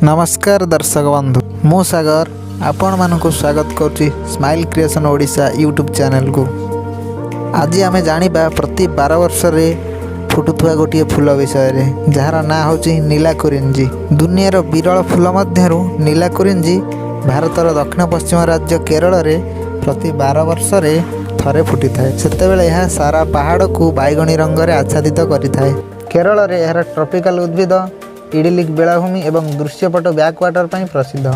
नमस्कार दर्शक बंधु मु सागर आपण मानक स्वागत करुच्ची smile creation Odisha YouTube channel को। आज आम जाना प्रति 12 वर्ष फुटुवा गोटे फूल विषय जार ना हूँ नीलाकुरिंजी। दुनियार विरल फूल मध्यरु नीलाकुरिंजी भारतर दक्षिण पश्चिम राज्य केरल में प्रति 12 वर्ष थरे फुटी थाए। सेतेबेले यह सारा पहाड़ को बैगणी रंग में आच्छादित करिथाए। केरल में यार ट्रॉपिकल उद्भिद इडिलिक बेलाभूमि एवं दृश्यपट बैकवाटर पर प्रसिद्ध।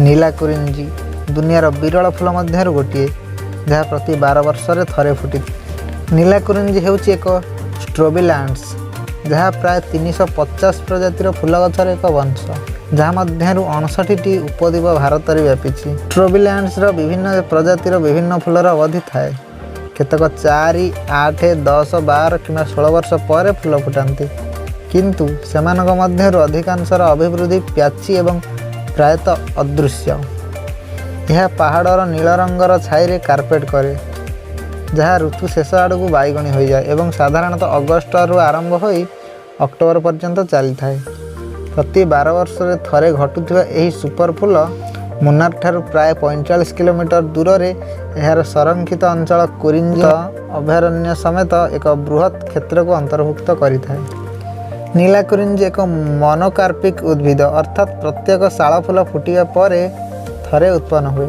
नीलाकुरिंजी दुनियार विरल फूल मध्यरु गोटे जहाँ प्रति 12 वर्ष थरे फुटी। नीलाकुरिंजी हेउची एक स्ट्रोबिलांड्स जहाँ प्राय 350 प्रजातिर फूल गछर एक वंश जहाँ मध्यरु 59टी उपद्वीप भारत में व्यापी। स्ट्रोबिलांड्स विभिन्न प्रजातिर विभिन्न फूलर अवधि थाए। केतक 4, 8, 10, 12 कि 16 वर्ष पर फूल फुटाती किंतु सेमानक मध्यरु अधिकांशर अभिवृद्धि प्याची एवं प्रायतः अदृश्य। यह पहाड़र नील रंगर छाई कार्पेट करे जहाँ ऋतु शेष आड़क बैगणी हो जाए एवं साधारणतः अगस्ट आरंभ हो अक्टोबर पर्यंत चली थाए। प्रति 12 वर्ष थरे घटुवा यही सुपर फूल मुन्नार ठारू प्राय 45 किलोमीटर दूर रे यार संरक्षित अंचल कुरिंजी अभयारण्य समेत एक बृहत क्षेत्र को अंतर्भुक्त करिथाए। नीलाकुरिंजी एक मोनोकार्पिक उद्भिद अर्थात प्रत्येक शाल फूल फुटिया परे थरे उत्पन्न हुए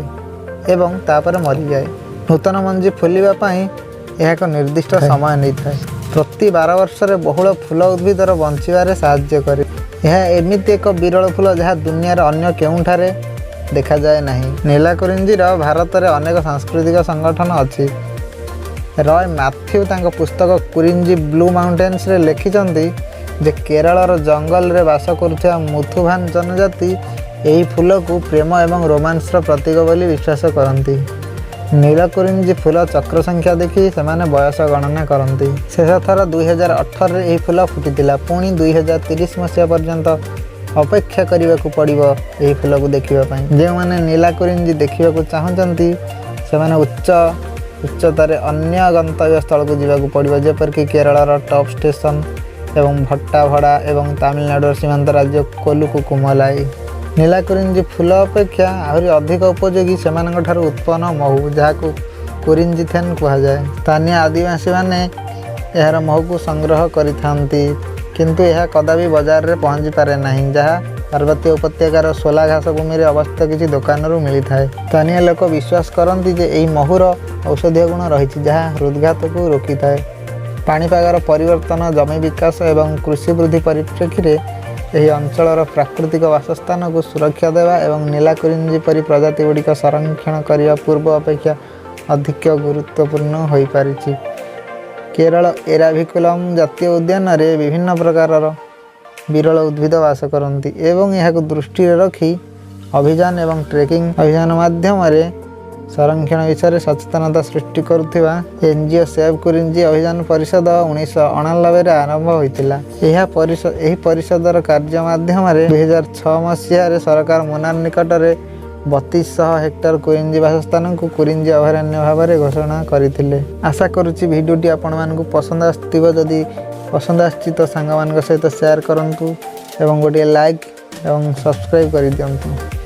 एवं तापर मरी जाए। नूतन मंजी फुलिबा पई यह एक निर्दिष्ट समय नहीं थाए। प्रति 12 वर्ष रे बहुल फूल उद्भिदर बंचिबारे साहाय्य करे। यह एमिति एक विरल फूल जहाँ दुनियार अन्य केउठारे देखा जाए नहीं। नीलाकुरिंजीर भारत में अनेक सांस्कृतिक संगठन अच्छी। रॉय मैथ्यू तांको पुस्तक कुरिंजी ब्लू माउंटेन्स रे लिखिचंती जे केरलर जंगल रे बास करुवा मुथुभान जनजाति यही फूल को प्रेम एवं रोमांस प्रतीक बोली विश्वास करती। नीलाकुरिंजी फूल चक्र संख्या देखी से बयस गणना करती। शेष थर 2018 यही फूल फुटी पुणी 2030 मसीहा पर्यंत अपेक्षा करने को पड़ो यही फूल को देखापी। जो मैंने नीलाकुरिंजी देखा चाहती से उच्चतार अन्य गंतव्य स्थल को जावाक पड़ो जेपरिक केरलर टॉप स्टेशन एवं भट्टाभड़ा एवं तमिलनाडु सीमांत राज्य कोलुकुकुमलाई। नीलाकुरिंजी फूल अपेक्षा आहरी अधिक उपयोगी से उत्पन्न महू जहाँ को कुरिंजीथेन कहुए। स्थानीय आदिवासी माने यार महू को संग्रह करिथांती किंतु यह कदापि बाजार रे पहुँची पारे नहीं जहाँ पार्वती उपत्यकार सोला घास भूमि में अवस्थित किसी दुकान मिली थाए। स्थानीय लोक विश्वास करती जे यही महूर औषधीय गुण रही जहाँ हृदघात को रोकी थाए। पाणीपागर परिवर्तन जमी विकास एवं कृषि वृद्धि परिप्रेक्षी यही अंचलर प्राकृतिक वासस्थान को सुरक्षा देवा एवं नीलाकुरिंजी परी प्रजाति गुड़िक संरक्षण करने पूर्व अपेक्षा अधिक गुरुत्वपूर्ण हो पारिछि। केरल एराभिकुलम जातीय उद्यान रे विभिन्न प्रकार विरल उद्भिद वास करती एवं यह दृष्टि रखी अभियान एवं ट्रेकिंग अभियान माध्यम संरक्षण विषय सचेतनता सृष्टि करुवा एनजीओ सेव कुरिंजी अभियान परिषद 1998 आरंभ होता। यह परिषदर कार्य माध्यम 2006 मसीह सरकार मुन्नार निकट में 3200 हेक्टर कुरिंजी बासस्थान को कुरिंजी अभयारण्य भाव में घोषणा करते। आशा करुच्ची भिडियोटी आपण मानक पसंद आसथिबो। जदि पसंद आछि तो सांग मान सहित शेयर करंतु एवं गोटे लाइक एवं सब्सक्राइब कर दियंतु।